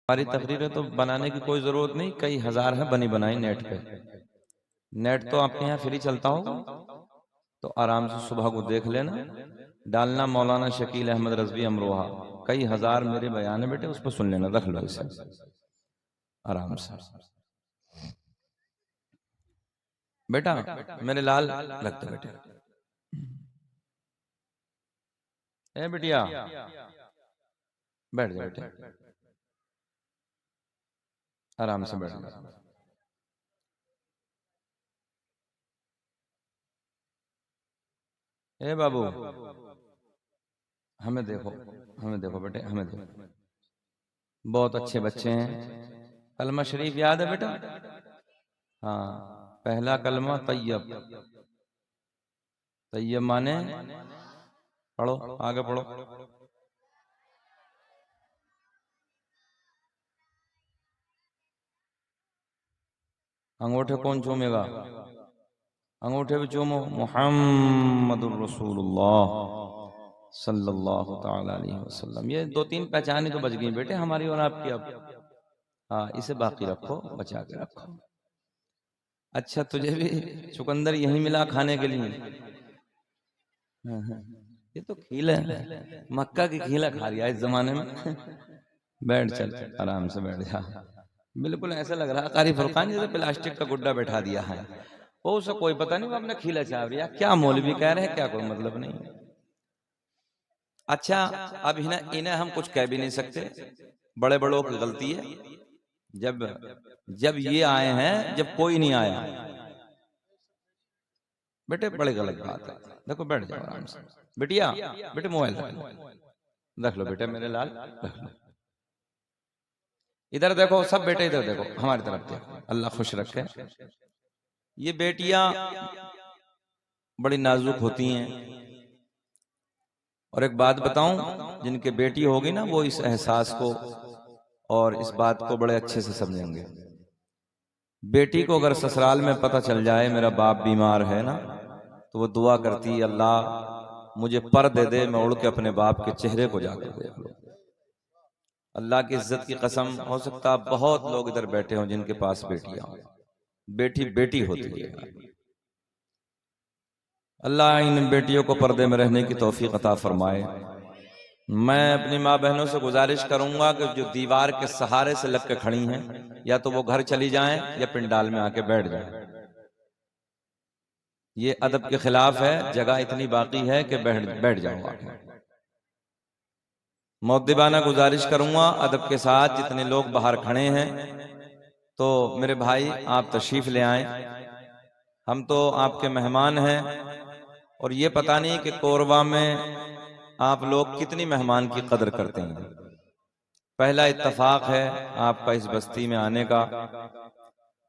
हमारी तकरीरें तो बनाने की कोई जरूरत नहीं, कई हजार है बनी बनाई नेट पे। नेट तो आपके यहाँ फ्री चलता होगा, तो आराम से सुबह को देख लेना, डालना मौलाना शकील अहमद रजवी अमरोहा, कई हजार मेरे बयान है बेटे, उस पर सुन लेना, रख लो इसे आराम से। बेटा मेरे लाल रख दो बेटे। ए बिटिया बैठ जा बेटे, आराम से बैठ जा। ए बाबू हमें देखो, हमें देखो बेटे, हमें देखो। बहुत अच्छे बच्चे हैं। कलमा शरीफ याद है बेटा? हाँ, पहला कलमा तैयब। तैयब माने पढ़ो, आगे पढ़ो। अंगूठे कौन चूमेगा? अंगूठे भी चूमो। मुहम्मदुर रसूलुल्लाह सल्लल्लाहु ताला अलैहि वसल्लम। ये दो तीन पहचाने तो बच गई बेटे हमारी और आपकी अब। हाँ, इसे बाकी रखो, बचा के रखो। अच्छा, तुझे भी चुकंदर यही मिला खाने के लिए? हाँ, हाँ। ये तो खील है, मक्का की खीला खा रही है इस जमाने में। बैठ, चल आराम से बैठ जा। बिल्कुल ऐसा लग रहा है कारी फुरकान जैसे प्लास्टिक का गुड्डा बैठा दिया है। वो उसे कोई पता नहीं, वो अपने खीला चाव रही है, क्या मौलवी कह रहे हैं, क्या कोई मतलब नहीं। अच्छा, अब इन्हें हम कुछ कह भी नहीं सकते, बड़े बड़ों की गलती है। जब जब ये आए हैं, जब कोई नहीं आया बेटे, बड़ी गलत बात है। देखो बैठ जाओ आराम से। बिटिया बेटे मोबाइल रख लो बेटे, मेरे लाल रख लो। इधर देखो सब बेटे, इधर देखो, हमारी तरफ देखो, अल्लाह खुश रखे। ये बेटियां बड़ी नाजुक होती हैं, और एक बात बताऊं, जिनके बेटी होगी ना, वो इस एहसास को और इस बात को बड़े अच्छे से समझेंगे। बेटी को अगर ससुराल में पता चल जाए मेरा बाप बीमार है ना, तो वो दुआ करती, अल्लाह मुझे पर दे दे, मैं उड़ के अपने बाप के चेहरे को जाकर देख लूं। अल्लाह की इज्जत की कसम, हो सकता है बहुत लोग इधर बैठे हों जिनके पास बेटियां हों। बेटी बेटी होती है। अल्लाह इन बेटियों को पर्दे में रहने की तौफीक अता फरमाए। मैं अपनी माँ बहनों से गुजारिश करूंगा कि जो दीवार के सहारे से लग के खड़ी हैं, या तो वो घर चली जाएं या पिंडाल में आके बैठ जाएं। ये अदब के खिलाफ है, जगह इतनी बाकी है कि बैठ बैठ जाओ आके। मुअद्दिबाना गुजारिश करूंगा अदब के साथ, जितने लोग बाहर खड़े हैं, तो मेरे भाई आप तशरीफ ले आए। हम तो आपके मेहमान हैं, और ये पता नहीं कि कोरबा में आप लोग कितनी मेहमान की कदर करते हैं। पहला इत्तफाक है आपका इस बस्ती में आने का।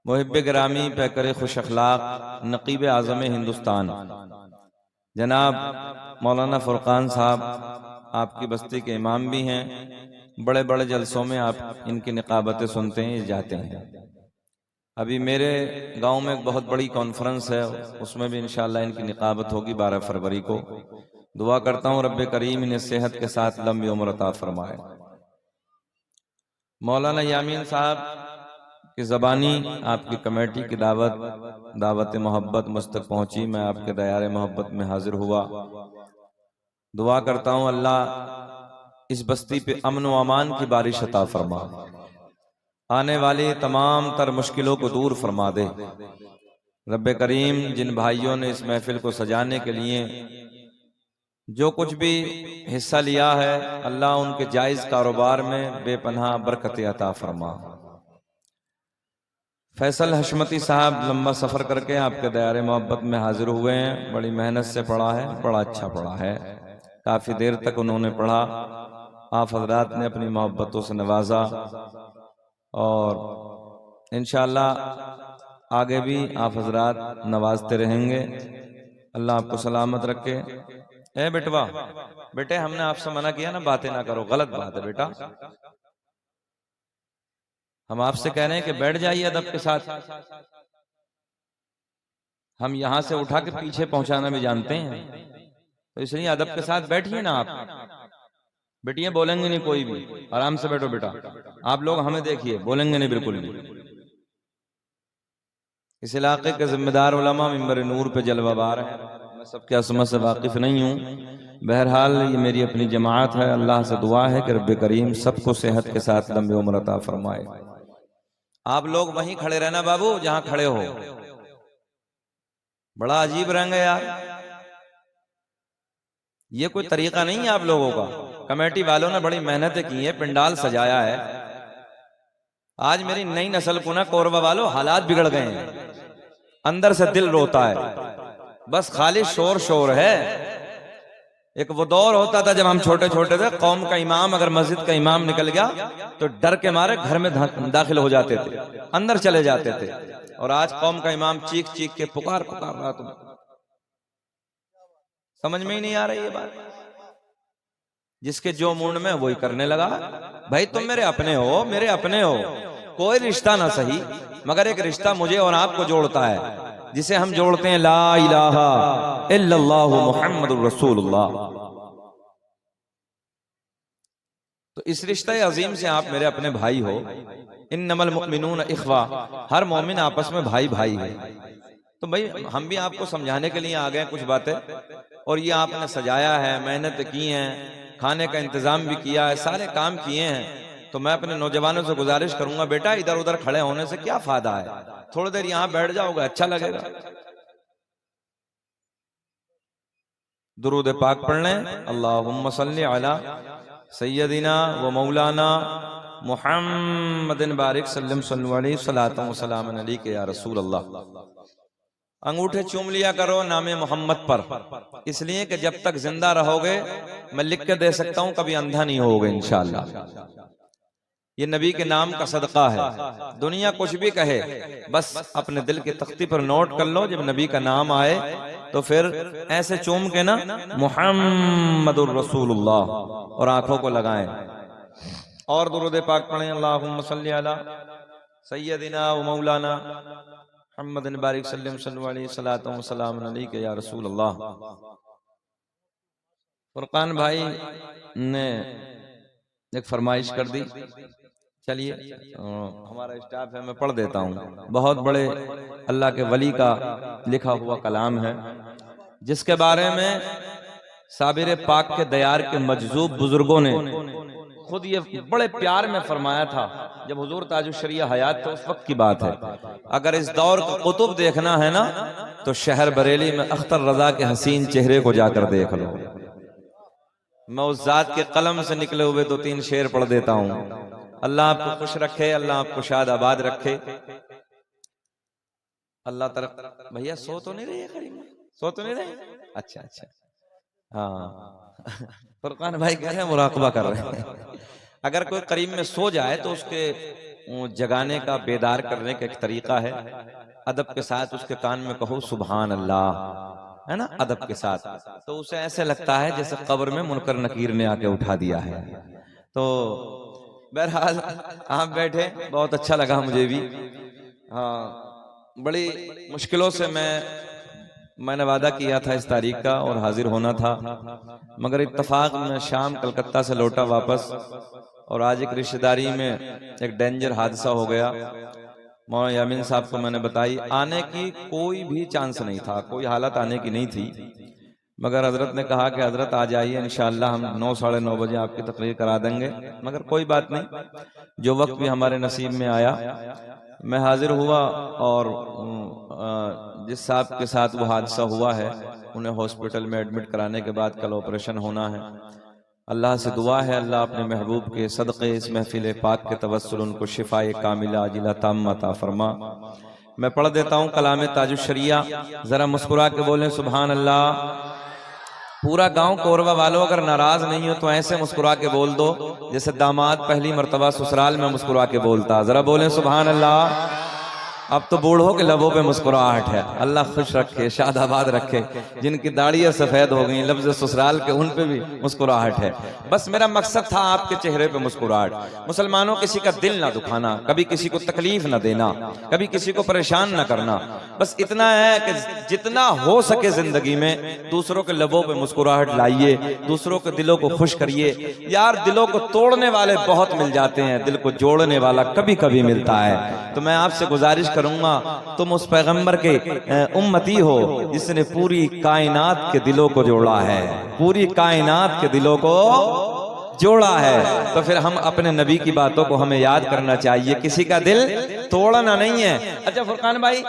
मुहिब्बे गिरामी पैकर खुश अखलाक नकीब आज़म हिंदुस्तान जनाब मौलाना फुरकान साहब आपकी बस्ती के इमाम भी हैं। बड़े बड़े जलसों में आप इनकी निकाबतें सुनते हैं, जाते हैं। अभी मेरे गांव में एक बहुत बड़ी कॉन्फ्रेंस है, उसमें भी इंशाअल्लाह इनकी निकाबत होगी 12 फरवरी को। दुआ करता हूँ रब्बे करीम इन्हें सेहत के साथ लंबी उम्र अता फरमाए। मौलाना यामीन साहब की ज़बानी आपकी कमेटी की दावत मोहब्बत मुझ तक पहुंची, मैं आपके दयारे मोहब्बत में हाजिर हुआ। दुआ करता हूँ अल्लाह इस बस्ती पे अमन व अमान की बारिश अता फरमा, आने वाली तमाम तर मुश्किलों को दूर फरमा दे। रब्बे करीम जिन भाइयों ने इस महफिल को सजाने के लिए जो कुछ भी हिस्सा लिया है, अल्लाह उनके जायज कारोबार में बेपनाह बरकत अता फरमा। फैसल हशमती साहब लंबा सफर करके आपके दयारे मोहब्बत में हाजिर हुए हैं, बड़ी मेहनत से पढ़ा है, बड़ा अच्छा पढ़ा है, काफी देर तक उन्होंने पढ़ा। आप हजरात ने अपनी मोहब्बतों से नवाजा, और इंशाअल्लाह आगे भी आप हजरात नवाजते रहेंगे। अल्लाह आपको सलामत रखे। ए बेटवा, बेटे हमने आपसे मना किया ना, बातें ना करो, गलत बात है बेटा। हम आपसे कह रहे हैं कि बैठ जाइए अदब के साथ। हम यहां से उठा के पीछे पहुंचाना भी जानते हैं, तो इसलिए अदब के साथ बैठिए ना आप। बेटियां बोलेंगे नहीं कोई भी, आराम से बैठो बेटा। आप लोग हमें देखिए, बोलेंगे नहीं बिल्कुल भी। इस इलाके के जिम्मेदार उलमा मिंबर नूर पे जलवाबार है, मैं सबके असमत से वाकिफ नहीं हूँ। बहरहाल ये मेरी अपनी जमात है। अल्लाह से दुआ है कि रब्बे करीम सबको सेहत के साथ लंबी उम्र अता फरमाए। आप लोग वहीं खड़े रहना बाबू जहां खड़े हो। बड़ा अजीब रंग है यार, ये कोई तरीका नहीं है आप लोगों का। कमेटी वालों ने बड़ी मेहनतें की है, पिंडाल सजाया है। आज मेरी नई नस्ल को ना कोरबा वालों हालात बिगड़ गए हैं, अंदर से दिल रोता है, बस खाली शोर शोर है। एक वो दौर होता था जब हम छोटे छोटे थे, कौम का इमाम अगर मस्जिद का इमाम निकल गया तो डर के मारे घर में दाखिल हो जाते थे, अंदर चले जाते थे। और आज कौम का इमाम चीख चीख के पुकार पुकार रहा, तुम समझ में ही नहीं आ रही ये बात। जिसके जो मूड में वही करने लगा। भाई तुम मेरे अपने हो, मेरे अपने हो, कोई रिश्ता ना सही मगर एक रिश्ता मुझे और आपको जोड़ता है, जिसे हम जोड़ते हैं ला इलाहा इल्लल्लाहु मुहम्मदुर रसूलुल्लाह। तो इस रिश्ते अजीम से आप मेरे अपने भाई हो। इन्नमल मुमिनून इख्वा, हर मोमिन आपस में भाई भाई है। तो भाई हम भी आपको समझाने के लिए आ गए कुछ बातें, और ये आपने सजाया है, मेहनत की है, खाने का इंतजाम भी किया है, सारे काम किए हैं। तो मैं अपने नौजवानों से गुजारिश करूंगा, बेटा इधर उधर खड़े होने से क्या फायदा है, थोड़ी देर यहां बैठ जाओगे अच्छा लगेगा। दुरूद पाक पढ़ लें, अल्लाहुम्मा सल्ली अला सय्यदिना व मौलाना मुहम्मदिन बारिक सल्लल्लाहु अलैहि सलातु व सलाम अलैका या रसूल अल्लाह। अंगूठे चूम लिया करो नामे मोहम्मद पर, इसलिए कि जब तक जिंदा रहोगे मैं लिख के दे सकता हूं, कभी अंधा नहीं होगे इंशाअल्लाह। ये नबी के नाम का सदका है। दुनिया कुछ भी कहे, बस अपने दिल की तख्ती पर नोट कर लो, जब नबी का नाम आए तो फिर ऐसे चूम के ना मुहम्मदुर रसूलुल्लाह और आंखों को लगाएं और दुरूद पाक पढ़ें, अल्लाहुम्मा सल्ली अला सय्यदिना व मौलाना मुहम्मदिन बारिक सल्लल्लाहु अलैहि सलातु व सलाम अलैका या रसूल अल्लाह। फुरकान भाई ने एक फरमाइश कर दी, चलिए हमारा स्टाफ है, मैं पढ़ देता हूँ। बहुत बड़े अल्लाह के वली का लिखा हुआ कलाम है, जिसके बारे में साबिर पाक के दयार के मजजूब बुजुर्गों ने खुद ये बड़े प्यार में फरमाया था। जब हुजूर ताजुश शरिया हयात थे उस वक्त की बात है। अगर इस दौर का कुतुब देखना है ना तो शहर बरेली में अख्तर रजा के हसीन चेहरे को जाकर देख लो। मैं उस जात के कलम से निकले हुए 2-3 शेर पढ़ देता हूँ। अल्लाह आपको खुश रखे, अल्लाह आपको शाद आबाद रखे। अल्लाह तरफ भैया सो तो नहीं रही है, करीम सो तो नहीं रहे? अच्छा अच्छा, हाँ फुरकान भाई कह रहे हैं मुराकबा कर रहे हैं। अगर कोई करीब में सो जाए तो उसके जगाने का, बेदार करने का एक तरीका है। अदब के साथ उसके कान में कहो सुभान अल्लाह, है ना, अदब के साथ, तो उसे ऐसे लगता है जैसे कब्र में मुनकर नकीर ने आके उठा दिया है। तो बहरहाल आप बैठे, बहुत अच्छा लगा मुझे भी। हाँ, बड़ी मुश्किलों से मैंने वादा किया था इस तारीख का और हाजिर होना था, मगर इत्तफाक में शाम कलकत्ता से लौटा वापस, और आज एक रिश्तेदारी में एक डेंजर हादसा हो गया। मौलाना यामीन साहब को मैंने बताई, आने की कोई भी चांस नहीं था, कोई हालत आने की नहीं थी, मगर हजरत ने कहा कि हजरत आ जाइए, इंशाअल्लाह हम 9-9:30 बजे आपकी तकरीर करा देंगे। मगर कोई बात नहीं, जो वक्त भी हमारे नसीब में आया मैं हाजिर हुआ। और जिस साहब के साथ वो हादसा हुआ है उन्हें हॉस्पिटल में एडमिट कराने के बाद कल ऑपरेशन होना है। अल्लाह से दुआ है अल्लाह अपने महबूब के सदक़े इस महफिल पाक के तवस्सुल उनको शिफाए कामिला अजिला ताम्मा अता फरमा। मैं पढ़ देता हूँ कलाम ताजुश शरिया, जरा मुस्कुरा के बोलें सुभान अल्लाह। पूरा गांव कोरबा वालों अगर नाराज नहीं हो तो ऐसे मुस्कुरा के बोल दो जैसे दामाद पहली मर्तबा ससुराल में मुस्कुरा के बोलता। जरा बोलें सुभान अल्लाह। अब तो बूढ़ों के लबों पे मुस्कुराहट है। अल्लाह खुश रखे, शादाबाद रखे। जिनकी दाढ़ियां सफेद हो गई, लफ्ज ससुराल के, उन पे भी मुस्कुराहट है। बस मेरा मकसद था आपके चेहरे पे मुस्कुराहट। मुसलमानों, किसी का दिल ना दुखाना, कभी किसी को तकलीफ ना देना, कभी किसी को परेशान ना करना। बस इतना है कि जितना हो सके जिंदगी में दूसरों के लबों पे मुस्कुराहट लाइए, दूसरों के दिलों को खुश करिए। यार, दिलों को तोड़ने वाले बहुत मिल जाते हैं, दिल को जोड़ने वाला कभी कभी मिलता है। तो मैं आपसे गुजारिश करूंगा, तुम उस पैगंबर के उम्मती हो जिसने पूरी कायनात के दिलों को जोड़ा है, पूरी कायनात के दिलों को जोड़ा है। तो फिर हम अपने नबी की बातों को हमें याद करना चाहिए। किसी का दिल तोड़ना नहीं है। अच्छा फुरकान भाई,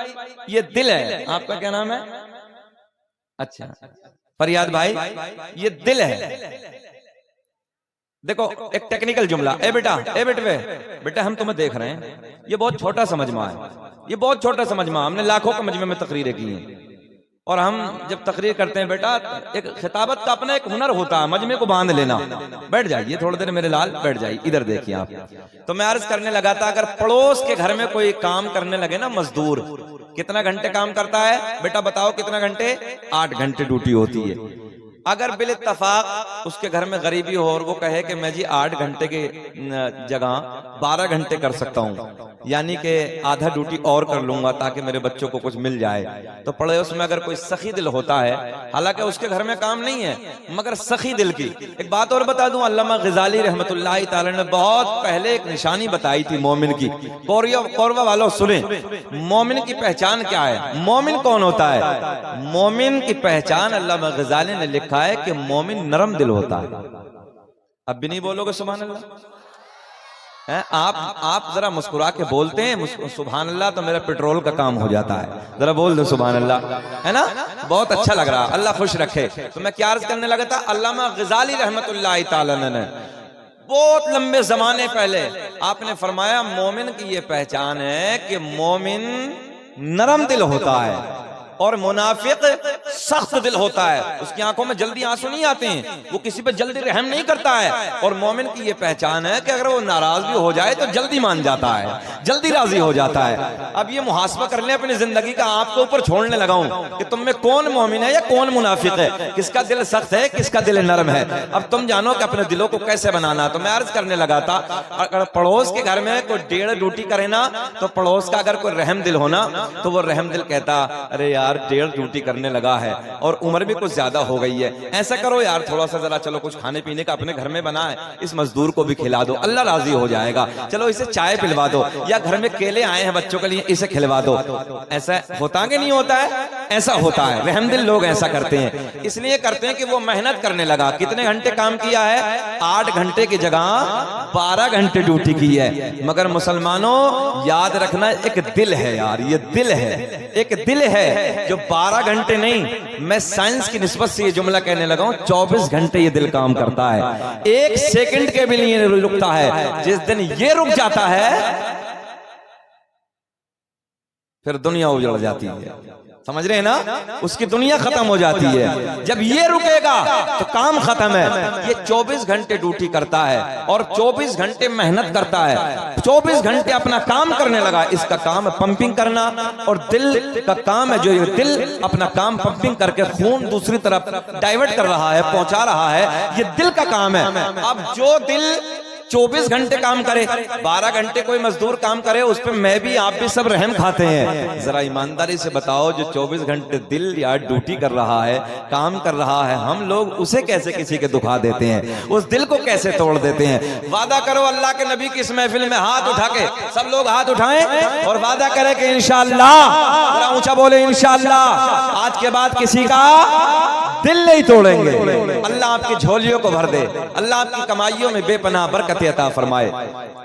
ये दिल है, आपका क्या नाम है? अच्छा फरियाद भाई, ये दिल है। देखो एक टेक्निकल जुमला, ए बेटा, ए बेटे, बेटा हम तुम्हें देख रहे हैं, ये बहुत छोटा समझमा है, ये बहुत छोटा समझमा। हमने लाखों के मजमे में तकरीरें की हैं, और हम जब तकरीर करते हैं बेटा, एक खिताबत का अपना एक हुनर होता है, मजमे को बांध लेना। बैठ जाइए थोड़ी देर मेरे लाल, बैठ जाइए, इधर देखिए आप। तो मैं अर्ज करने लगा था, अगर पड़ोस के घर में कोई काम करने लगे ना, मजदूर कितना घंटे काम करता है बेटा बताओ, कितना घंटे? 8 घंटे ड्यूटी होती है। अगर बिल इत्तफाक उसके घर में गरीबी हो और वो कहे कि मैं जी 8 घंटे के जगह 12 घंटे कर सकता हूँ, यानी कि आधा ड्यूटी और कर लूंगा ताकि मेरे बच्चों को कुछ मिल जाए, तो पड़ोस में अगर कोई सखी दिल होता है, हालांकि उसके घर में काम नहीं है, मगर सखी दिल की। एक बात और बता दूं, अल्लामा ग़ज़ाली रहमतुल्लाहि ताला ने बहुत पहले एक निशानी बताई थी मोमिन की। कौरवा वालों सुने, मोमिन की पहचान क्या है, मोमिन कौन होता है? मोमिन की पहचान अल्लामा ग़ज़ाली ने लिखा है कि मोमिन नरम दिल होता है। अब भी नहीं बोलोगे सुभान अल्लाह? आप जरा मुस्कुरा के बोलते हैं सुभान अल्लाह, तो मेरा पेट्रोल का काम हो जाता है। जरा बोल दो सुभान अल्लाह, है ना? बहुत अच्छा लग रहा, अल्लाह खुश रखे। तो मैं क्या अर्ज करने लगा था, अल्लामा ग़ज़ाली रहमतुल्लाहि ताला ने बहुत लंबे जमाने पहले आपने फरमाया, मोमिन की ये पहचान है कि मोमिन नरम दिल होता है और मुनाफिक सख्त दिल होता है। उसकी आंखों में जल्दी आंसू नहीं आते हैं, वो किसी पे जल्दी रहम नहीं करता है। और मोमिन की ये पहचान है कि अगर वो नाराज भी हो जाए तो जल्दी मान जाता है, जल्दी राजी हो जाता है। अब ये मुहासबा कर ले अपनी जिंदगी का, आपके ऊपर छोड़ने लगा हूं कि तुम में कौन मोमिन है या कौन मुनाफिक है, किसका दिल सख्त है, किसका दिल नरम है। अब तुम जानो कि अपने दिलों को कैसे बनाना। तो मैं अर्ज करने लगा था, अगर पड़ोस के घर में कोई 1.5 ड्यूटी करे ना, तो पड़ोस का अगर कोई रहम दिल होना, तो वो रहम दिल कहता, अरे यार 1.5 ड्यूटी करने लगा है और उम्र भी कुछ ज्यादा हो गई है, ऐसा करो यार थोड़ा सा जरा चलो कुछ खाने पीने का अपने घर में बनाए, इस मजदूर को भी खिला दो, अल्लाह राजी हो जाएगा। चलो इसे चाय पिलवा दो, या घर में केले आए हैं बच्चों के लिए, इसे खिलवा दो। ऐसा होता कि नहीं होता है? ऐसा होता है। रहमदिल लोग ऐसा करते हैं, इसलिए करते हैं कि वो मेहनत करने लगा। कितने घंटे काम किया है? 8 घंटे की जगह 12 घंटे ड्यूटी की है। मगर मुसलमानों याद रखना, एक दिल है यार, ये दिल है, एक दिल है जो 12 घंटे नहीं, मैं साइंस की निस्बत से ये जुमला कहने लगा हूं, 24 घंटे ये दिल काम करता है। 1 सेकंड के भी लिए रुकता है। जिस दिन ये रुक जाता है फिर दुनिया उजड़ जाती है, समझ रहे हैं ना? उसकी दुनिया खत्म हो जाती है। जब ये रुकेगा तो काम खत्म है। ये 24 घंटे ड्यूटी करता है और 24 घंटे मेहनत करता है, 24 घंटे अपना काम करने लगा। इसका काम है पंपिंग करना, और दिल का काम है, जो ये दिल अपना काम पंपिंग करके खून दूसरी तरफ डाइवर्ट कर रहा है, पहुंचा रहा है, ये दिल का काम है। अब जो दिल 24 घंटे काम करे, 12 घंटे कोई मजदूर काम करे, उस पर मैं भी आप भी सब रहम खाते हैं। जरा ईमानदारी से बताओ, जो 24 घंटे दिल या ड्यूटी कर रहा है, काम कर रहा है, हम लोग उसे कैसे किसी के दुखा देते हैं, उस दिल को कैसे तोड़ देते हैं। वादा करो अल्लाह के नबी की इस महफिल में हाथ उठा के, सब लोग हाथ उठाएं और वादा करें कि इंशाअल्लाह, जरा ऊंचा बोले इंशाअल्लाह, आज के बाद किसी का दिल नहीं तोड़ेंगे। अल्लाह आपकी झोलियों को भर दे, अल्लाह आपकी कमाइयों में बेपनाह बरकत अता फरमाए।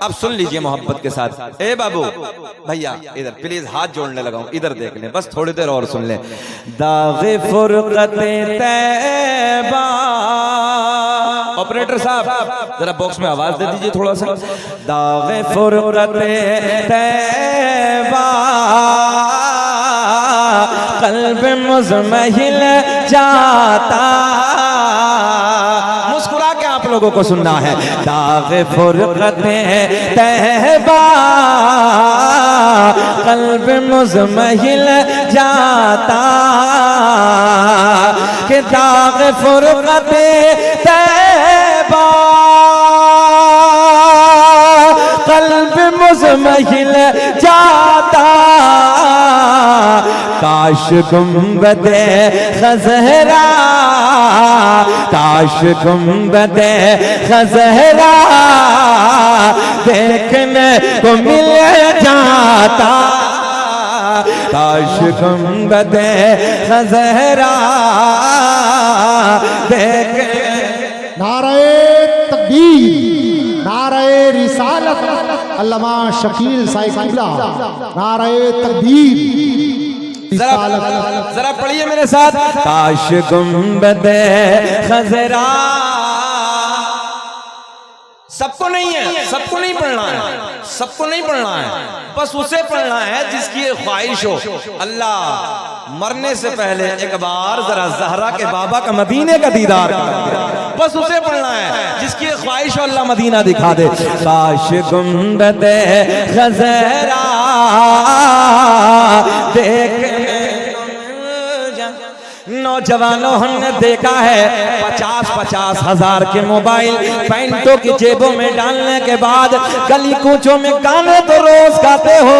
अब सुन लीजिए मोहब्बत के साथ। ए बाबू भैया इधर प्लीज हाथ जोड़ने लगा हूं, इधर देख लें, बस थोड़ी देर और सुन लें। दाग़े फुरक़ते तैबा, ऑपरेटर साहब जरा बॉक्स में आवाज दे दीजिए थोड़ा सा। दाग़े फुरक़ते तैबा क़ल्ब मुज़महिल जाता, मुस्कुरा के आप लोगों को सुनना है। दाग़े फुरक़ते तैबा कल्ब मुज़महिल जाता कि दाग फुरक़त तैबा कल्ब मुज़महिल जाता काश गुंबदे खज़हरा काश गुंबदे खज़हरा देखने को मिल जाता काश गुंबदे खज़हरा देख नारे तकबीर नारे रिसालत अल्लामा शकील साहिब किबला नारे तकबीर जरा पढ़िए मेरे साथ काश गुंबदे खज़रा सबको नहीं है सबको नहीं पढ़ना है सबको नहीं पढ़ना है बस उसे पढ़ना है जिसकी ये ख्वाहिश हो अल्लाह मरने से पहले एक बार जरा ज़हरा के बाबा का मदीने का दीदार बस उसे पढ़ना है जिसकी ये ख्वाहिश हो अल्लाह मदीना दिखा दे काश गुंबदे खज़रा देख नौजवानों हमने देखा है 50-50 हजार के मोबाइल पैंटों की जेबों में डालने के बाद गली कूचों में गाने तो रोज गाते हो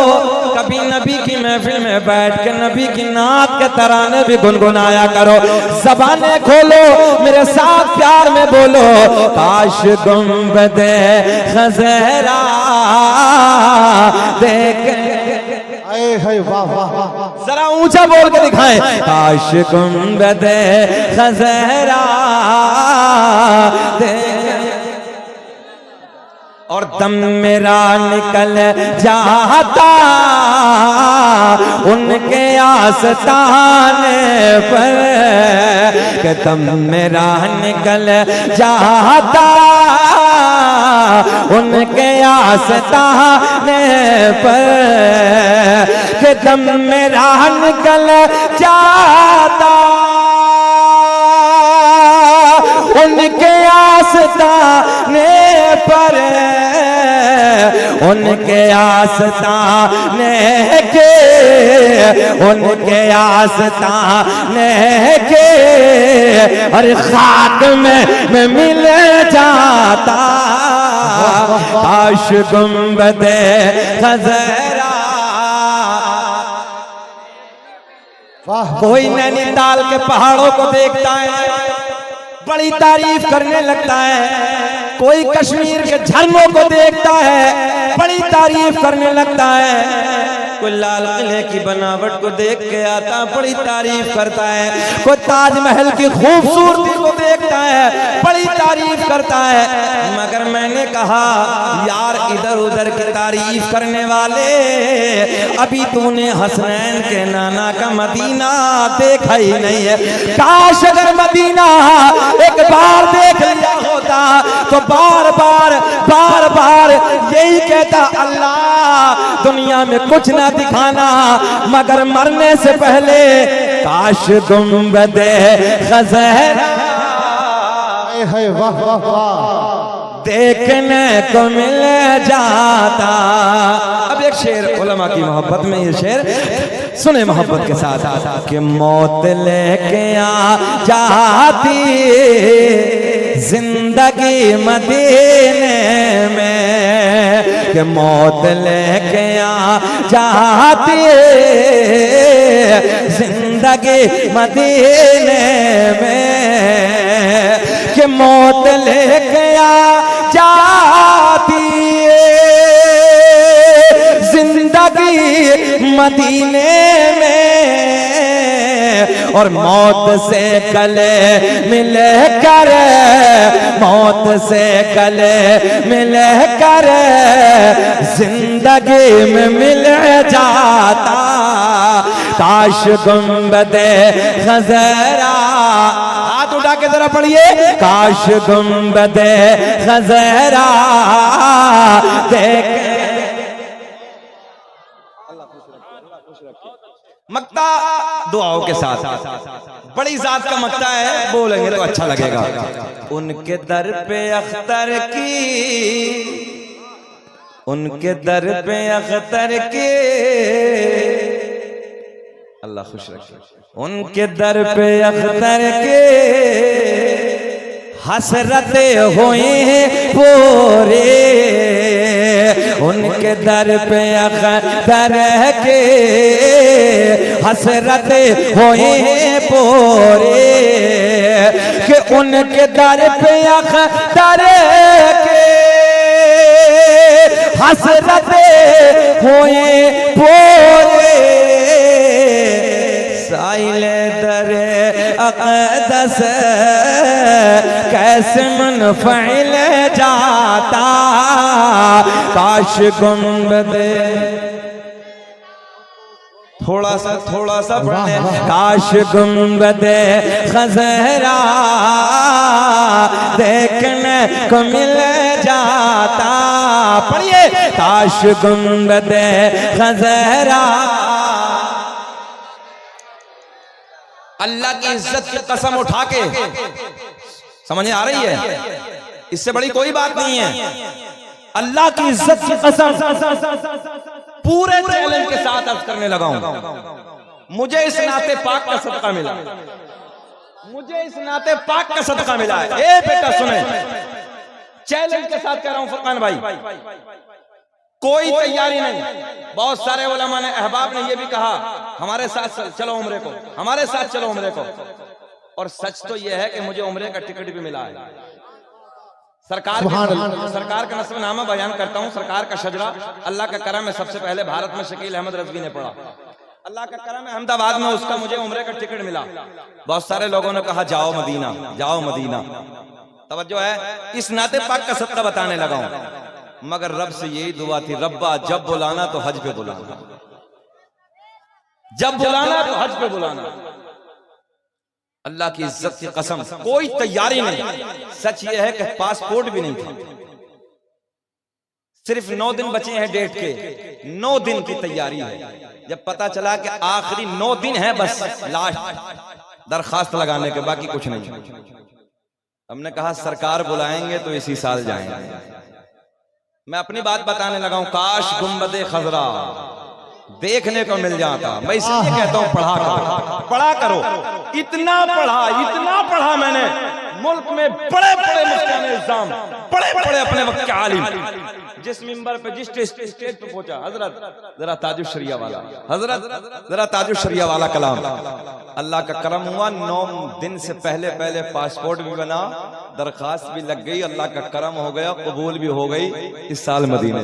कभी नबी की महफिल में बैठ के नबी की नात के तराने भी गुनगुनाया करो ज़बानें खोलो मेरे साथ प्यार में बोलो काश गुंबदे खज़रा देख वाह वाह वाह जरा ऊंचा बोल के दिखाएं काश गुंबदे खज़रा दे और दम मेरा निकल जाता उनके आस्ताने पर कि दम मेरा निकल जाता उनके आस्ताने पर कि दम मेरा निकल जाता उनके आस्ताने पर उनके आस्ताने के उनके आस्ताने के और खाक में मिल जाता काश गुंबदे खज़रा कोई नैनीताल के पहाड़ों को देखता है बड़ी तारीफ करने लगता है कोई कश्मीर के झरनों को देखता है बड़ी तारीफ करने लगता है कोई लाल किले की बनावट को देख के आता बड़ी तारीफ करता है कोई ताजमहल की खूबसूरती को देखता है बड़ी तारीफ करता है मगर मैंने कहा यार इधर उधर की तारीफ करने वाले अभी तूने हसनैन के नाना का मदीना देखा ही नहीं है काश अगर मदीना एक बार देख लिया होता तो बार बार यही कहता अल्लाह दुनिया में कुछ ना दिखाना मगर मरने से पहले काश गुंबदे खज़रा वाह वाह वाह देखने को मिल जाता। अब एक शेर उलमा की मोहब्बत में ये शेर सुने मोहब्बत के साथ कि मौत लेके आ जाती जिंदगी मदीने में कि मौत लेके आ जाती जिंदगी मदीने में कि मौत लेके आ जाती जिंदगी मदीने में और मौत से गले मिले कर मौत से गले मिले कर जिंदगी में मिल जाता काश गुंबदे खज़रा। हाथ उठा के जरा पढ़िए काश गुंबदे खज़रा देख मक्ता दुआओं के साथ बड़ी जात का मक्ता है बोलेंगे तो अच्छा लगेगा। उनके दर पे अख्तर की उनके दर पे अख्तर के, अल्लाह खुश रखे, उनके दर पे अख्तर के हसरते हुए पूरे, उनके दर पे अख्तर के हसरते हुए पूरे, कि उनके दर पे अख्तर के हसरते हुए पूरे, साइले दरे अक़दस कैसे मुनफ़इल जाता, काश गुंबदे, थोड़ा सा पढ़ने, काश गुंबदे खज़रा देखने को मिल जाता, पढ़िए, काश गुंबदे खज़रा। अल्लाह की इज्जत की कसम उठा के, समझ आ रही है, इससे बड़ी कोई बात नहीं है। अल्लाह की इज्जत की कसम पूरे चैलेंज के साथ अर्ज करने लगा हूं, मुझे इस नाते पाक का सदका मिला, मुझे इस नाते पाक का सदका मिला है। ए बेटा सुने, चैलेंज के साथ कह रहा हूं फुरकान भाई, कोई तैयारी नहीं। बहुत सारे उलमा ने, अहबाब ने यह भी कहा हमारे साथ चलो उम्रे को, हमारे साथ चलो उम्रे को, और सच तो यह है कि मुझे उम्रे का टिकट भी मिला है। सरकार का नस्बनामा बयान करता हूं, सरकार का शजरा, अल्लाह का करम है, सबसे पहले भारत में शकील अहमद रज़वी ने पढ़ा, अल्लाह का करम है, अहमदाबाद में उसका मुझे उम्रे का टिकट मिला। बहुत सारे लोगों ने कहा जाओ मदीना, जाओ मदीना, तवज्जो है, इस नाते पाक का सदका बताने लगा हूं। मगर रब से यही दुआ थी, रब्बा जब बुलाना तो हज पे बुलाना, जब बुलाना तो हज पे बुलाना। अल्लाह की इज्जत की कसम कोई तैयारी नहीं, सच यह है कि पासपोर्ट भी नहीं था, सिर्फ 9 दिन बचे हैं डेट के, 9 दिन की तैयारी है। जब पता चला कि आखिरी 9 दिन है, बस लास्ट दरखास्त लगाने के, बाकी कुछ नहीं। हमने कहा सरकार बुलाएंगे तो इसी साल जाएंगे। मैं अपनी बात बताने लगा हूं, काश गुंबदे खजरा देखने को मिल जाता। मैं इसलिए कहता हूं पढ़ा करो, पढ़ा करो, इतना पढ़ा मैंने, मुल्क में बड़े बड़े मुफ्तियाने इल्जाम, बड़े बड़े अपने वक्त के आलिम, जिस मिंबर पे, जिस स्टेज पे पहुंचा, हजरत जरा ताजुश शरिया वाला, हजरत जरा ताजुश शरिया वाला कलाम। अल्लाह का करम हुआ, 9 दिन से पहले पहले पासपोर्ट भी बना, दरखास्त भी लग गई, अल्लाह का करम हो गया, कबूल भी हो गई, इस साल मदीने।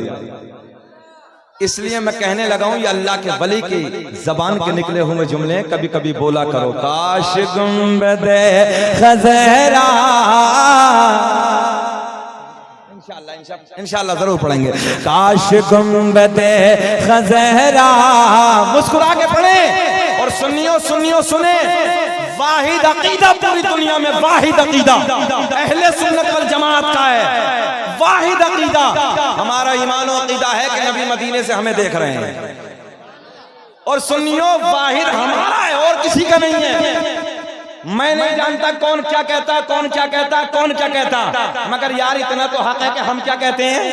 इसलिए मैं कहने लगा हूं, ये अल्लाह के वली की जबान के निकले हुए जुमले कभी कभी बोला करो। काश गुंबदे खज़रा, इंशाअल्लाह जरूर पढ़ेंगे। काश गुंबदे खज़रा, मुस्कुरा के पढ़े। और सुन्नियों सुने, वाहिद अकीदा पूरी दुनिया में, वाहिद अकीदा अहले सुन्नत वल जमात का है, वाहिद अकीदा। हमारा ईमान और अकीदा है कि नबी मदीने से हमें देख रहे हैं, और सुन्नियों वाहिद हमारा है, और किसी का नहीं है। मैं नहीं जानता कौन क्या कहता, कौन क्या कहता, कौन क्या कहता, मगर यार इतना तो हक है कि हम क्या कहते हैं,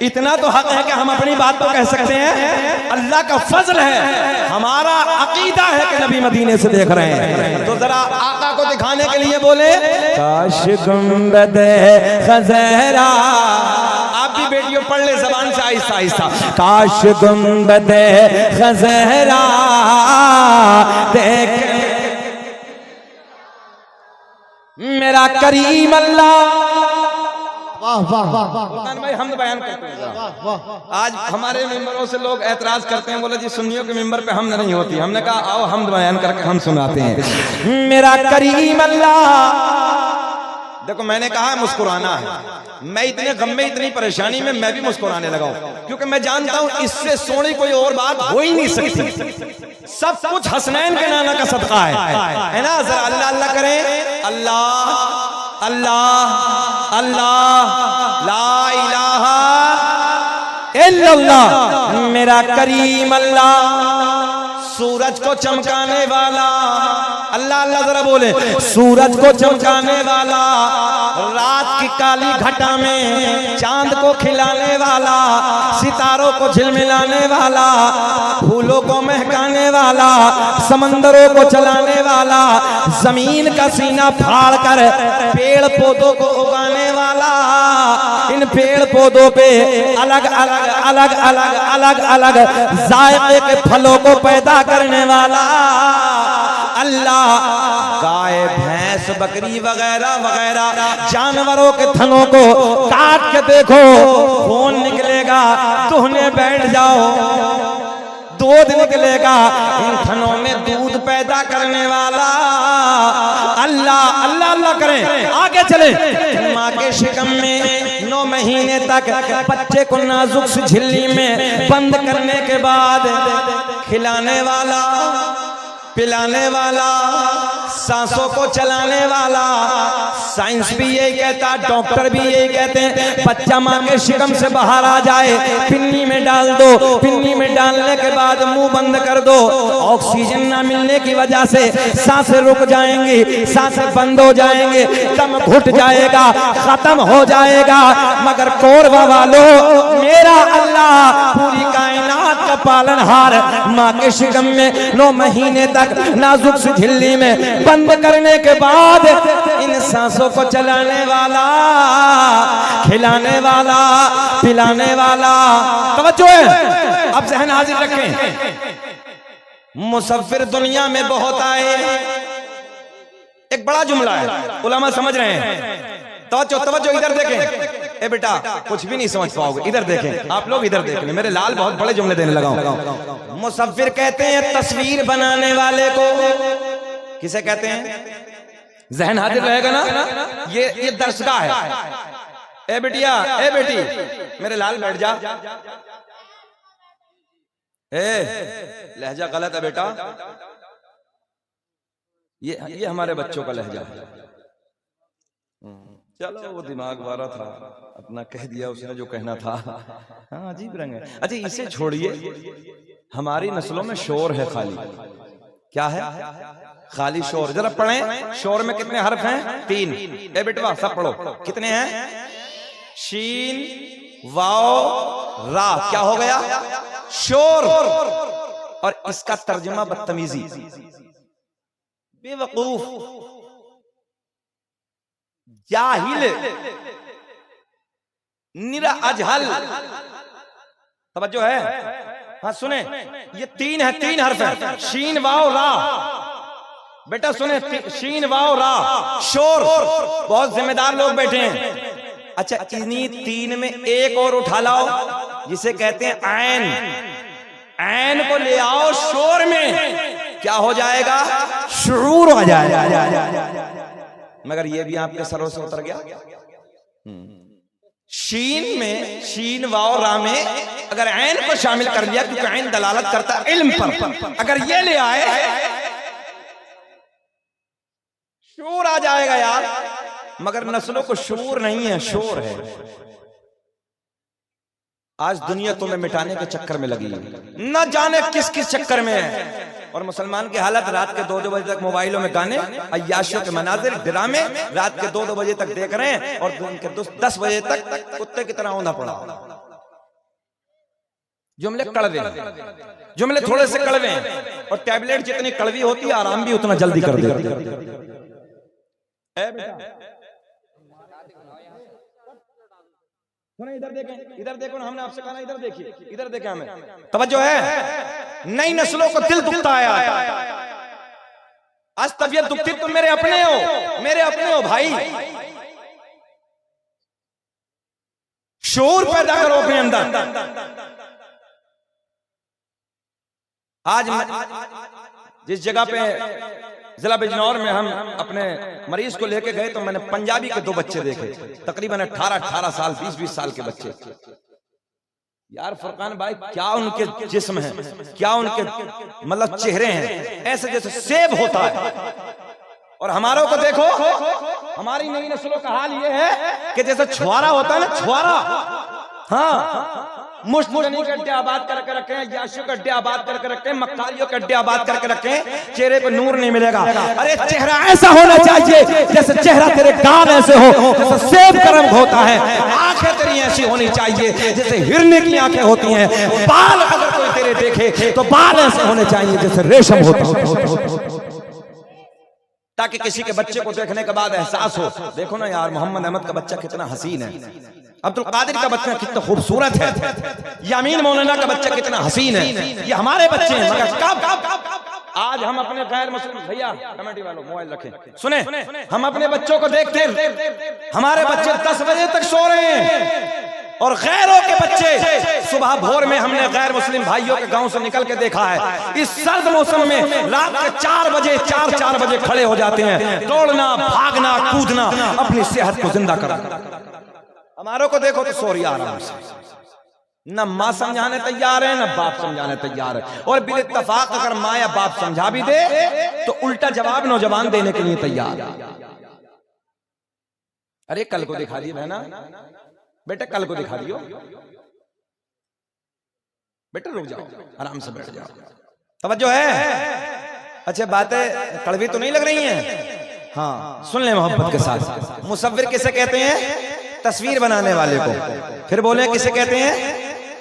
इतना तो हक है कि हम अपनी बात तो कह सकते हैं। अल्लाह का फजल है, हमारा अकीदा है कि नबी मदीने से देख रहे हैं। तो जरा आका को दिखाने के लिए बोले, काश गुंबदे खज़रा। आप भी बेटियों पढ़ ले जबान से आहिस्ता आहिस्ता। काश गुंबदे खज़रा देख मेरा करीम अल्लाह। वाह वाह वाह भाई हम बयान करते हैं। आज हमारे मेंबरों से लोग एतराज करते हैं, बोले जी सुन्नियों के मेंबर पे हमद नहीं होती। हमने कहा आओ हम बयान करके हम सुनाते हैं। मेरा करीम अल्लाह। देखो मैंने कहा मुस्कुराना है, मैं इतने गम में, इतनी परेशानी में मैं भी मुस्कुराने लगा हूं, क्योंकि मैं जानता हूं इससे सोनी कोई और बात हो ही नहीं सकती। सब कुछ हसनैन के नाना का सदका है ना। जरा अल्लाह अल्लाह करें, अल्लाह अल्लाह अल्लाह, ला इलाहा इल्लल्लाह। मेरा करीम अल्लाह सूरज को चमकाने वाला, अल्लाह अल्लाह जरा बोले, सूरज को चमकाने वाला, रात की काली घटा में चांद को खिलाने वाला, सितारों को झिलमिलाने वाला, फूलों को महकाने वाला, समंदरों को चलाने वाला, जमीन का सीना फाड़ कर पेड़ पौधों को उगाने वाला, इन पेड़ पौधों पे अलग अलग अलग अलग अलग अलग जायके के फलों को पैदा करने वाला अल्लाह, गाय भैंस बकरी वगैरह वगैरह जानवरों के थनों को काट के देखो, खून निकलेगा, दुहने बैठ जाओ, दूध निकलेगा, इन थनों में दूध पैदा करने वाला अल्लाह अल्लाह अल्लाह करें, आगे चले। माँ के शिकम में 9 महीने तक बच्चे को नाजुक सी झिल्ली में बंद करने के बाद खिलाने वाला, पिलाने वाला, सांसों को चलाने वाला, साइंस भी यही कहता, डॉक्टर भी यही कहते हैं, बच्चा मां के शिकम से बाहर आ जाए, पिन्नी में डाल दो, पिन्नी में डालने के बाद मुंह बंद कर दो, ऑक्सीजन ना मिलने की वजह से सांसें रुक जाएंगी, सांसें बंद हो जाएंगे, दम घुट जाएगा, खत्म हो जाएगा, मगर कोरबा वालों, मेरा अल्लाह पूरी कायनात का पालनहार मां के शिकम में 9 महीने तक नाजुक सी झिल्ली में बंद करने के बाद इन सांसों को चलाने वाला, खिलाने वाला, पिलाने वाला, तवज्जो है, अब ज़हन हाजिर रखें। मुसफ़िर दुनिया में बहुत आए, एक बड़ा जुमला है, उलमा समझ रहे हैं, तवज्जो तवज्जो, इधर देखें, ए बेटा कुछ भी नहीं समझ पाओगे, इधर देखें, आप लोग इधर देख लें, मेरे लाल बहुत बड़े जुमले देने लगा हूं। मुसफ़िर कहते हैं तस्वीर बनाने वाले को, किसे कहते हैं? ज़हन हाजिर रहेगा ना, ये दर्शगाह है। ए बेटिया, ए बेटी, मेरे लाल बैठ जा, ए लहजा गलत है बेटा, ये हमारे बच्चों का लहजा है। चलो वो दिमाग वाला था, अपना कह दिया उसने जो कहना था। हाँ अजीब रंग है। अच्छा इसे छोड़िए, हमारी नस्लों में शोर है खाली, क्या है? खाली शोर। जरा पढ़ें, शोर में कितने हर्फ हैं? 3। ए बेटवा सब पढ़ो, कितने हैं? शीन वाओ रा, क्या हो गया? शोर। और इसका तर्जुमा बदतमीजी, बेवकूफ, जाहिल, निरा अजहल। तवज्जो है? हाँ सुने, ये 3 है, 3 हर्फ है, शीन वाओ रा। बेटा सुने, शीन वाओ रा, शोर। बहुत जिम्मेदार लोग बैठे हैं। अच्छा इन्हीं 3 में एक और उठा लाओ, जिसे कहते हैं ऐन। ऐन को ले आओ शोर में, क्या हो जाएगा? शुरूर हो जाएगा। मगर ये भी आपके सरों से उतर गया। शीन में, शीन वाओ रा में अगर ऐन को शामिल कर लिया, क्योंकि ऐन दलालत करता है इल्म पर, अगर ये ले आए शूर आ जाएगा यार। मगर नस्लों को शूर नहीं है, शोर है। आज दुनिया तुम्हें मिटाने के चक्कर में लगी है, न जाने किस किस चक्कर में है। और मुसलमान की हालत, रात के 2-2 बजे तक मोबाइलों में गाने, अय्याशियों के मनाजिर, ड्रामे, रात के 2-2 बजे तक देख रहे हैं, और दिन के 10 बजे तक कुत्ते की तरह औंधा पड़ा। जुमले कड़वे, जुमले थोड़े से कड़वे हैं, और टैबलेट जितनी कड़वी होती है आराम भी उतना जल्दी कर देती है। इधर देखें, इधर देखो ना, हमने आपसे कहा ना इधर देखिए, इधर देखें हमें। तवज्जो है? नई नस्लों को दिल दुखता है आज तबीयत दुखती, तुम मेरे अपने हो, मेरे अपने हो भाई। शोर पैदा करो अपने अंदर। आज जिस जगह पे जिला बिजनौर में हम अपने मरीज को लेके गए, तो मैंने पंजाबी के 2 बच्चे देखे, तकरीबन 18 साल, 20 साल के बच्चे। यार फरकान भाई, क्या उनके जिस्म है, क्या उनके मतलब चेहरे हैं, ऐसे जैसे सेब होता है। और हमारों को देखो, हमारी नई नस्लों का हाल ये है कि जैसे छुआरा होता है ना, छुआरा, हाँ मुश्त नहीं के अड्डे आबाद करके रखे हैं, याशियों के अड्डे आबाद करके रखे हैं, मक्कालियों के अड्डे आबाद करके रखे हैं, चेहरे पे नूर नहीं मिलेगा। अरे चेहरा ऐसा होना चाहिए जैसे चेहरा तेरे गाल ऐसे हो, जैसे सेब गर्म होता है। आंखें तेरी ऐसी होनी चाहिए जैसे हिरने की आंखें होती हैं। बाल अगर कोई तेरे देखे तो बाल ऐसे होने चाहिए जैसे रेशम होता है, ताकि किसी के बच्चे को देखने के बाद एहसास हो, देखो ना यार मोहम्मद अहमद का बच्चा कितना हसीन है, अब्दुल कादिर का बच्चा कितना खूबसूरत है, यामीन मौलाना का बच्चा कितना हसीन है। ये हमारे बच्चे हैं, मगर कब आज हम अपने गैर मुस्लिम, भैया कमेटी वालों मोबाइल रखें, सुने, हम अपने बच्चों को देखते हैं, हमारे बच्चे 10 बजे तक सो रहे हैं और गैरों के बच्चे सुबह भोर में, हमने गैर मुस्लिम भाइयों के गांव से निकल के देखा है, इस सर्द मौसम में रात के 4 बजे खड़े हो जाते हैं, दौड़ना, भागना, कूदना, अपनी सेहत को जिंदा करना। हमारों को देखो तो सो रही आराम से, न माँ समझाने तैयार है, न बाप समझाने तैयार है, और बिल इत्तफाक अगर माँ या बाप समझा भी दे तो उल्टा जवाब नौजवान देने के लिए तैयार। अरे कल को दिखा दिए बहना, बेटा कल को दिखा दियो, बेटा रुक जाओ, आराम से बैठ जाओ, तवज्जो है। अच्छा बातें कड़वी तो नहीं लग रही हैं? हाँ सुन ले मोहब्बत के साथ। मुसव्विर किसे कहते हैं? तस्वीर बनाने वाले को। फिर बोले किसे कहते हैं?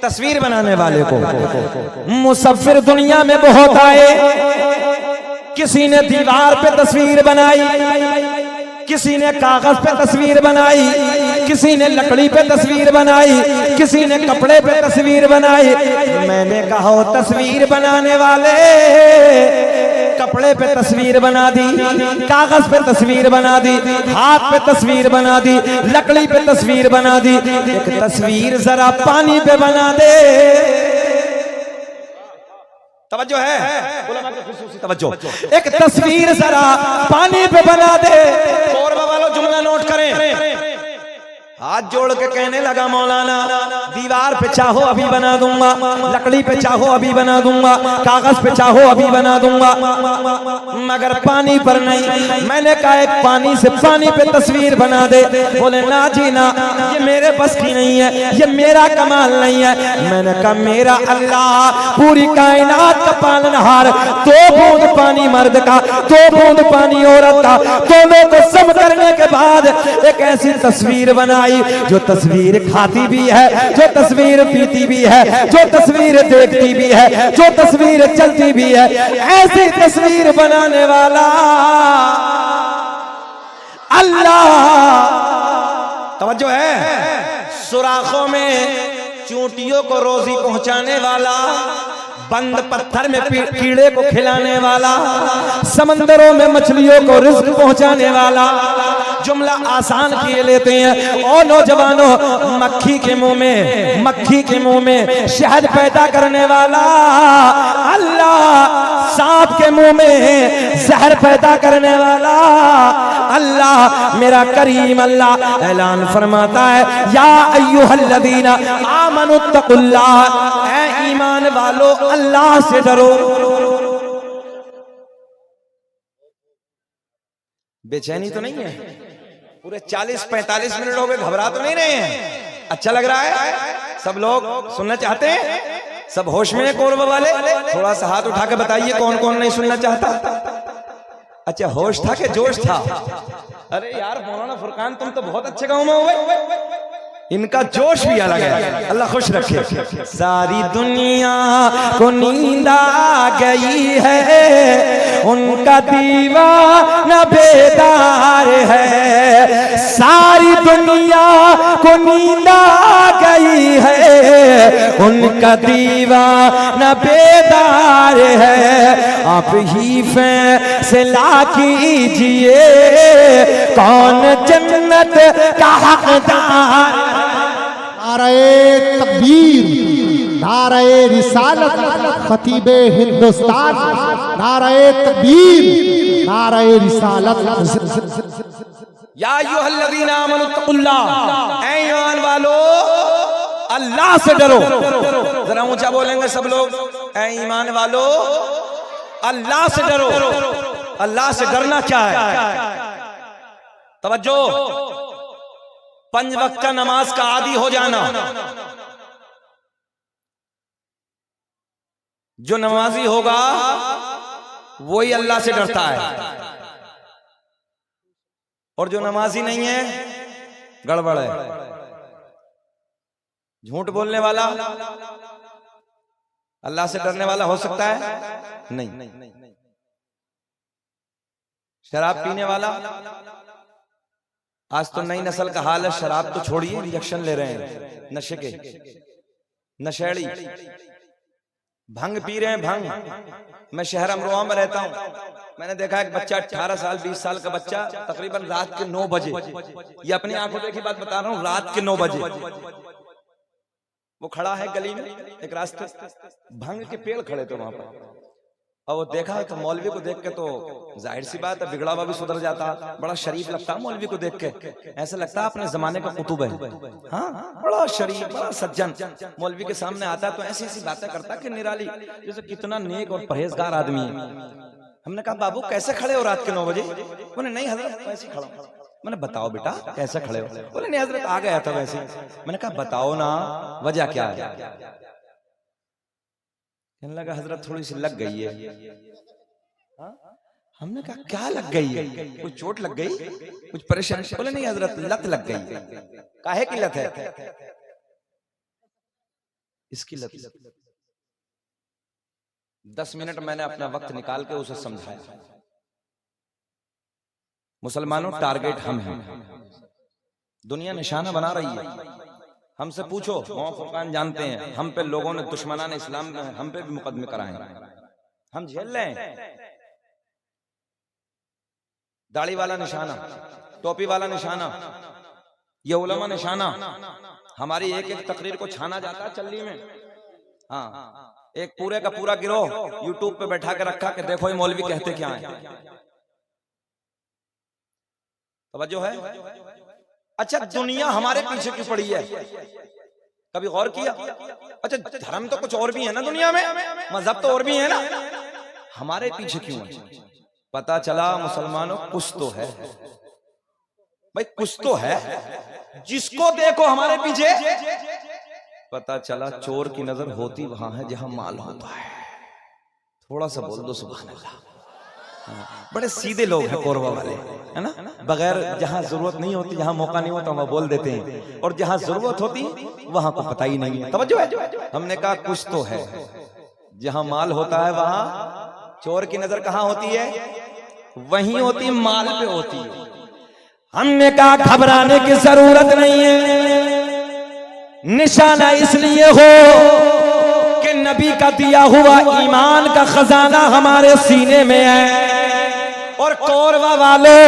तस्वीर बनाने वाले को। मुसव्विर दुनिया में बहुत आए, किसी ने दीवार पे तस्वीर बनाई, किसी ने कागज पे तस्वीर बनाई, किसी ने लकड़ी पे तस्वीर बनाई, किसी ने कपड़े पे तस्वीर बनाई। मैंने कहा तस्वीर बनाने वाले कपड़े पे तस्वीर बना दी, कागज पे तस्वीर बना दी, हाथ पे तस्वीर बना दी, लकड़ी पे तस्वीर बना दी, एक तस्वीर जरा पानी पे बना दे। तवज्जो है, उलमा की खुसूसी तवज्जो। एक तस्वीर जरा पानी पे बना दे। कोरबा वालों जुमला नोट करें, हाथ जोड़ के कहने लगा मौलाना, दीवार पे चाहो अभी बना दूंगा, लकड़ी पे चाहो अभी बना दूंगा, कागज पे चाहो अभी बना दूंगा, मगर पानी पर नहीं। मैंने कहा एक पानी से पानी पे तस्वीर बना दे। बोले ना जी ना, ये मेरे बस की नहीं है, ये मेरा कमाल नहीं है। मैंने कहा मेरा अल्लाह पूरी कायनात का पालनहार, 2 बूंद पानी मर्द का, 2 बूंद पानी औरत का, दोनों को सम करने के बाद एक ऐसी तस्वीर बनाई जो तस्वीर खाती भी है, जो तस्वीर पीती भी है, जो तस्वीर देखती भी है, जो तस्वीर चलती भी है। ऐसी तस्वीर बनाने वाला अल्लाह। तवज्जो है। सुराखों में चूंटियों को रोजी पहुंचाने वाला, बंद पत्थर में कीड़े को खिलाने वाला, समंदरों में मछलियों को रिज्क पहुंचाने वाला। जुमला आसान किए लेते हैं। और नौजवानों, मक्खी के मुंह में शहद पैदा करने वाला अल्लाह, सांप के मुंह में जहर पैदा करने वाला अल्लाह, मेरा करीम अल्लाह ऐलान फरमाता है, या अय्युहल्लज़ीना आमनुत्तकुल्लाह, ऐ ईमान वालों अल्लाह से डरो। बेचैनी तो नहीं है? पूरे 40-45 मिनट हो गए, घबरा तो नहीं रहे हैं? अच्छा लग रहा है? सब लोग सुनना चाहते हैं? सब होश में हैं कोरबा वाले? थोड़ा सा हाथ उठा के बताइए कौन कौन नहीं सुनना चाहता। अच्छा होश था कि जोश था? अरे यार मौलाना फुरकान तुम तो बहुत अच्छे गाँव में हो गए, इनका जोश भी अलग है, अल्लाह खुश रखे। सारी दुनिया को नींद आ गई है, उनका दीवाना बेदार है। सारी दुनिया को नींद आ गई है, उनका दीवाना बेदार है। आप ही फैसला कीजिए कौन जन्नत का हकदार। नारे तकबीर, नारे रिसालत, खतीबे हिंदुस्तान, नारे तकबीर, नारे रिसालत। या अय्युहल्लज़ीना आमनुत्तकुल्लाह, ऐ ईमान वालो अल्लाह से डरो। जरा ऊंचा बोलेंगे सब लोग, ऐ ईमान वालो अल्लाह से डरो। अल्लाह से डरना क्या है? तवज्जो, 5 वक्त का नमाज का आदी हो जाना, जो नमाजी होगा वही अल्लाह से डरता है, और जो नमाजी नहीं है गड़बड़ है। झूठ बोलने वाला अल्लाह से डरने वाला हो सकता है? नहीं। शराब पीने वाला, आज तो नई नस्ल का हाल है, शराब तो छोड़िए, इंजेक्शन ले रहे हैं नशे के, नशेड़ी भंग पी रहे हैं, भंग। मैं शहर अमरोहा में रहता हूं, मैंने देखा एक बच्चा 18 साल 20 साल का बच्चा तकरीबन रात के 9 बजे, ये अपनी आंखों देखी बात बता रहा हूं, रात के 9 बजे वो खड़ा है गली में एक रास्ते, भंग के पेड़ खड़े थे वहां पर, और वो देखा तो मौलवी को देख के तो जाहिर सी बात है बिगड़ा हुआ भी सुधर जाता, बड़ा शरीफ लगता मौलवी को देख के, ऐसा लगता अपने जमाने का कुतुब है। हाँ, बड़ा शरीफ, बड़ा सज्जन मौलवी के सामने आता तो ऐसी ऐसी बातें करता कि निराली, जैसे कितना नेक और परहेजगार आदमी है। हमने कहा बाबू कैसे खड़े हो रात के 9 बजे? बोले नहीं हजरत वैसे खड़ा। मैंने बताओ बेटा कैसे खड़े हो? बोले नहीं हजरत आ गया था वैसे। मैंने कहा बताओ ना वजह क्या है? कहने लगा हजरत थोड़ी सी लग गई है। हमने कहा क्या लग गई है? कुछ चोट लग गई, कुछ परेशानी? बोले नहीं हजरत लत लग गई। काहे की लत है? इसकी लत। 10 मिनट मैंने अपना वक्त निकाल के उसे समझाया। मुसलमानों टारगेट हम हैं, दुनिया निशाना बना रही है। हमसे पूछो, मौला फुरकान जानते हैं, हम पे लोगों ने दुश्मनान इस्लाम में हम पे भी मुकदमे कराए, हम झेल रहे हैं। दाढ़ी वाला निशाना, टोपी वाला निशाना, ये उलमा निशाना, हमारी एक एक तकरीर को छाना जाता है चल्ली में। हाँ, एक पूरे का पूरा गिरोह यूट्यूब पे बैठा के रखा कि देखो ये मौलवी कहते क्या है। तवज्जो है? अच्छा दुनिया हमारे पीछे क्यों पड़ी है? कभी गौर किया? अच्छा धर्म तो कुछ और भी है ना दुनिया में, मजहब तो और भी है ना, हमारे पीछे क्यों है? पता चला मुसलमानों कुछ तो है भाई, कुछ तो है। जिसको देखो हमारे पीछे, पता चला चोर की नजर होती वहां है जहां माल होता है। थोड़ा सा बोल दो सुभान अल्लाह। बड़े सीधे लोग हैं कोरबा वाले, है ना, बगैर जहां जरूरत नहीं होती, जहां मौका नहीं होता वहां बोल देते हैं, और जहां जरूरत होती वहां को पता ही नहीं है। तवज्जो है? हमने कहा कुछ तो है, जहां माल होता है वहां चोर की नजर कहां होती है? वहीं होती है, माल पे होती है। हमने कहा घबराने की जरूरत नहीं है, निशाना इसलिए हो कि नबी का दिया हुआ ईमान का खजाना हमारे सीने में है। और कोरबा वालों,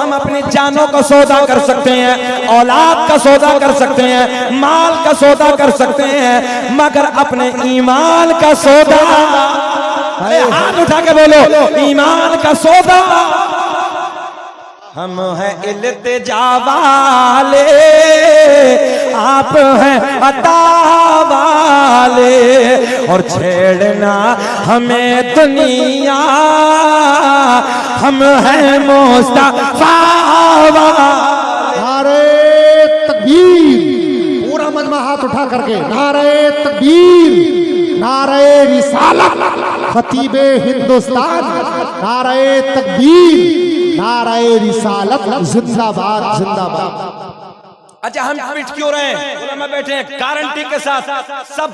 हम अपनी जानों का सौदा कर सकते हैं, औलाद का सौदा कर सकते हैं, माल का सौदा कर सकते हैं, मगर अपने ईमान का सौदा, अरे हाथ उठा के बोलो, ईमान का सौदा हम हैं इल्तिजा वाले, आप हैं अता वाले, और छेड़ना हमें दुनिया, हम हैं मुस्तफा वाले। नारे तकबीर, पूरा मजमा हाथ उठा करके नारे तकबीर, नारे रिसालत, खतीबे हिंदुस्तान, नारे तकबीर, नारे रिसालत, जिंदाबाद जिंदाबाद। अच्छा हम ट्वीट क्यों रहे हैं? उलमा बैठे हैं गारंटी के साथ, सब